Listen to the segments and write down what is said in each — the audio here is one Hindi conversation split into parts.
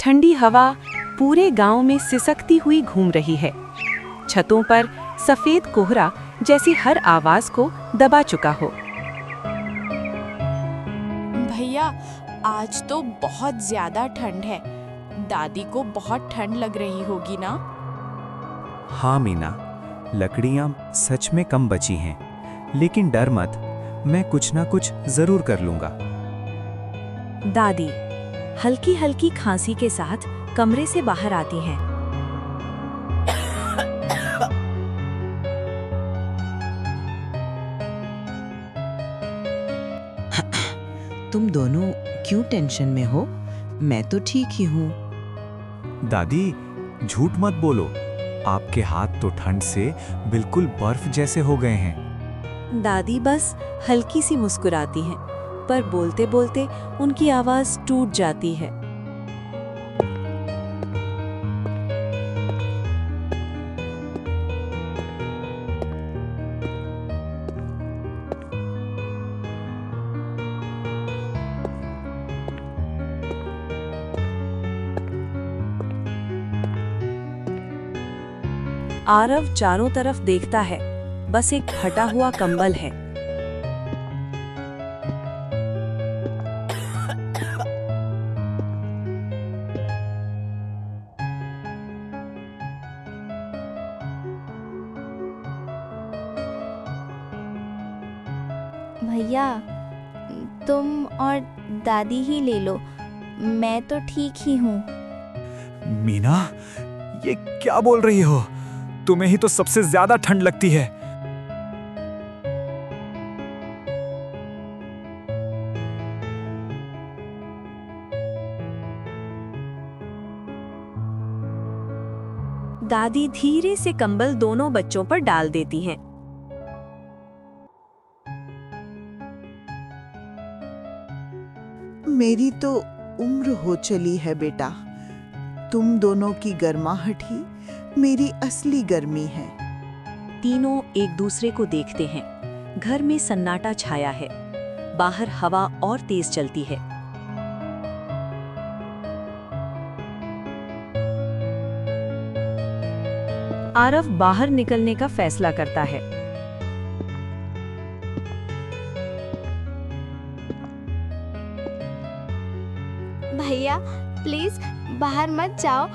ठंडी हवा पूरे गांव में सिसकती हुई घूम रही है। छतों पर सफेद कोहरा जैसी हर आवाज को दबा चुका हो। भैया, आज तो बहुत ज्यादा ठंड है। दादी को बहुत ठंड लग रही होगी ना? हाँ मीना, लकड़ियाँ सच में कम बची हैं, लेकिन डर मत, मैं कुछ ना कुछ जरूर कर लूंगा। दादी हल्की हल्की खांसी के साथ कमरे से बाहर आती हैं। तुम दोनों क्यों टेंशन में हो? मैं तो ठीक ही हूँ। दादी झूठ मत बोलो, आपके हाथ तो ठंड से बिल्कुल बर्फ जैसे हो गए हैं। दादी बस हल्की सी मुस्कुराती हैं, पर बोलते बोलते उनकी आवाज टूट जाती है। आरव चारों तरफ देखता है, बस एक फटा हुआ कंबल है। भैया, तुम और दादी ही ले लो, मैं तो ठीक ही हूँ। मीना, ये क्या बोल रही हो? तुम्हें ही तो सबसे ज्यादा ठंड लगती है। दादी धीरे से कंबल दोनों बच्चों पर डाल देती हैं। मेरी तो उम्र हो चली है बेटा, तुम दोनों की गर्माहट ही मेरी असली गर्मी है। तीनों एक दूसरे को देखते हैं। घर में सन्नाटा छाया है, बाहर हवा और तेज चलती है। आरव बाहर निकलने का फैसला करता है। भैया प्लीज बाहर मत जाओ,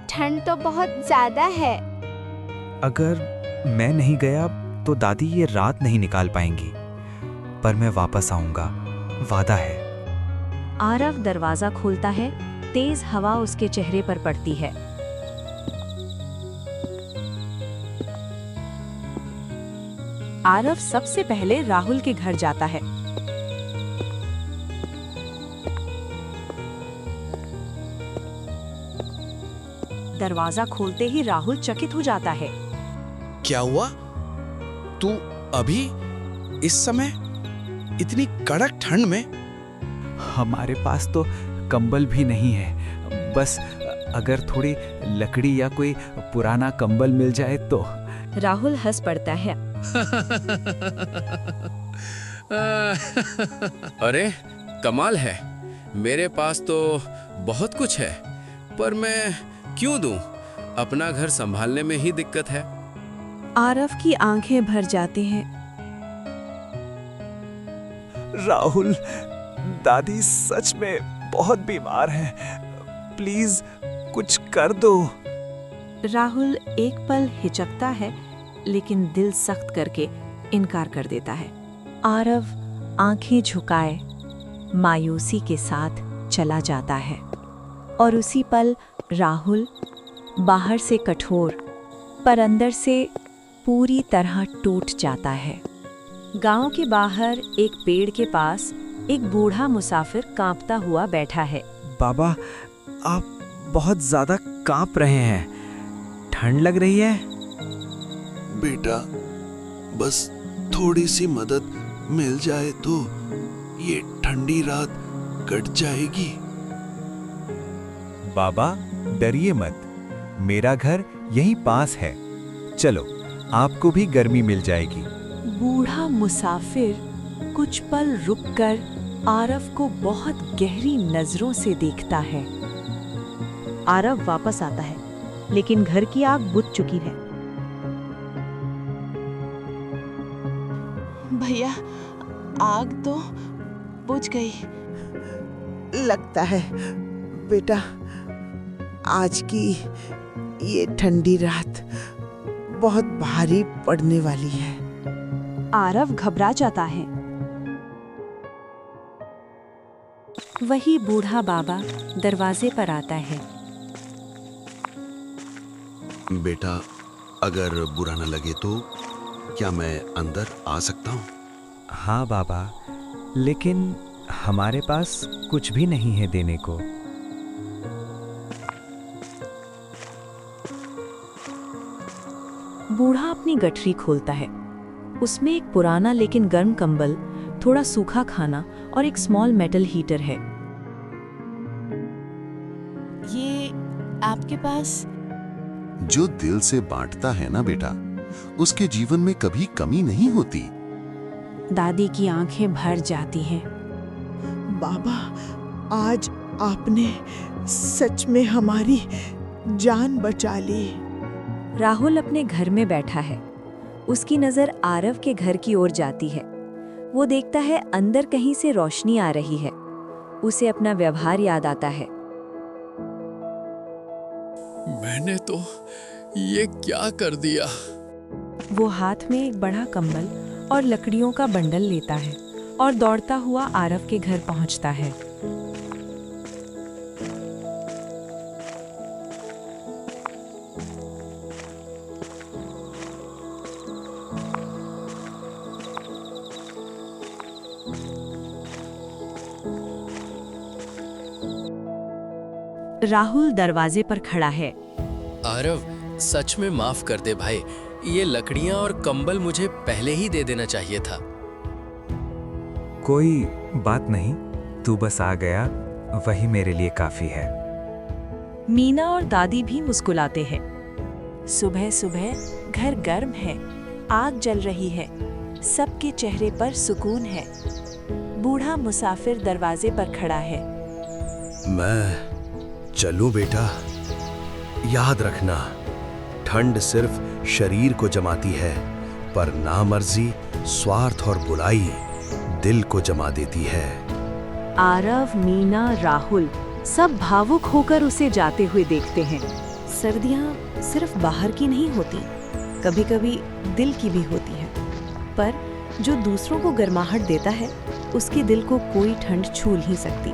ठंड तो बहुत ज्यादा है। अगर मैं नहीं गया तो दादी ये रात नहीं निकाल पाएंगी, पर मैं वापस आऊंगा, वादा है। आरव दरवाजा खोलता है, तेज हवा उसके चेहरे पर पड़ती है। आरव सबसे पहले राहुल के घर जाता है। दरवाजा खोलते ही राहुल चकित हो जाता है। क्या हुआ? तू अभी इस समय इतनी कड़क ठंड में? हमारे पास तो कंबल भी नहीं है, बस अगर थोड़ी लकड़ी या कोई पुराना कंबल मिल जाए तो। राहुल हंस पड़ता है। अरे कमाल है, मेरे पास तो बहुत कुछ है, पर मैं क्यों दूं? अपना घर संभालने में ही दिक्कत है। आरव की आंखें भर जाती हैं। राहुल, दादी सच में बहुत बीमार है, प्लीज कुछ कर दो। राहुल एक पल हिचकता है, लेकिन दिल सख्त करके इनकार कर देता है। आरव आंखें झुकाए मायूसी के साथ चला जाता है, और उसी पल राहुल बाहर से कठोर पर अंदर से पूरी तरह टूट जाता है। गांव के बाहर एक पेड़ के पास एक बूढ़ा मुसाफिर कांपता हुआ बैठा है। बाबा, आप बहुत ज्यादा कांप रहे हैं, ठंड लग रही है? बेटा, बस थोड़ी सी मदद मिल जाए तो ये ठंडी रात कट जाएगी। बाबा डरिए मत, मेरा घर यहीं पास है, चलो आपको भी गर्मी मिल जाएगी। बूढ़ा मुसाफिर कुछ पल रुककर आरव को बहुत गहरी नजरों से देखता है। आरव वापस आता है, लेकिन घर की आग बुझ चुकी है। भैया, आग तो बुझ गई। लगता है बेटा आज की ये ठंडी रात बहुत भारी पड़ने वाली है। आरव घबरा जाता है। वही बूढ़ा बाबा दरवाजे पर आता है। बेटा, अगर बुरा न लगे तो क्या मैं अंदर आ सकता हूँ? हाँ बाबा, लेकिन हमारे पास कुछ भी नहीं है देने को। बूढ़ा अपनी गठरी खोलता है। उसमें एक पुराना लेकिन गर्म कंबल, थोड़ा सूखा खाना और एक स्मॉल मेटल हीटर है। ये आपके पास? जो दिल से बांटता है ना बेटा, उसके जीवन में कभी कमी नहीं होती। दादी की आंखें भर जाती हैं। बाबा, आज आपने सच में हमारी जान बचा ली। राहुल अपने घर में बैठा है। उसकी नजर आरव के घर की ओर जाती है। वो देखता है अंदर कहीं से रोशनी आ रही है। उसे अपना व्यवहार याद आता है। मैंने तो ये क्या कर दिया? वो हाथ में एक बड़ा कंबल और लकड़ियों का बंडल लेता है और दौड़ता हुआ आरव के घर पहुंचता है। राहुल दरवाजे पर खड़ा है। आरव, सच में माफ कर दे भाई। ये लकड़ियां और कंबल मुझे पहले ही दे देना चाहिए था। कोई बात नहीं, तू बस आ गया, वही मेरे लिए काफी है। मीना और दादी भी मुस्कुराते हैं। सुबह सुबह घर गर्म है, आग जल रही है, सबके चेहरे पर सुकून है। बूढ़ा मुसाफिर दरवाजे पर खड़ा है। मैं चलूं बेटा? याद रखना, ठंड सिर्फ शरीर को जमाती है, पर नामर्जी, स्वार्थ और बुराई दिल को जमा देती है। आरव, मीना, राहुल सब भावुक होकर उसे जाते हुए देखते हैं। सर्दियाँ सिर्फ बाहर की नहीं होती, कभी कभी दिल की भी होती है। पर जो दूसरों को गर्माहट देता है, उसके दिल को कोई ठंड छू नहीं सकती।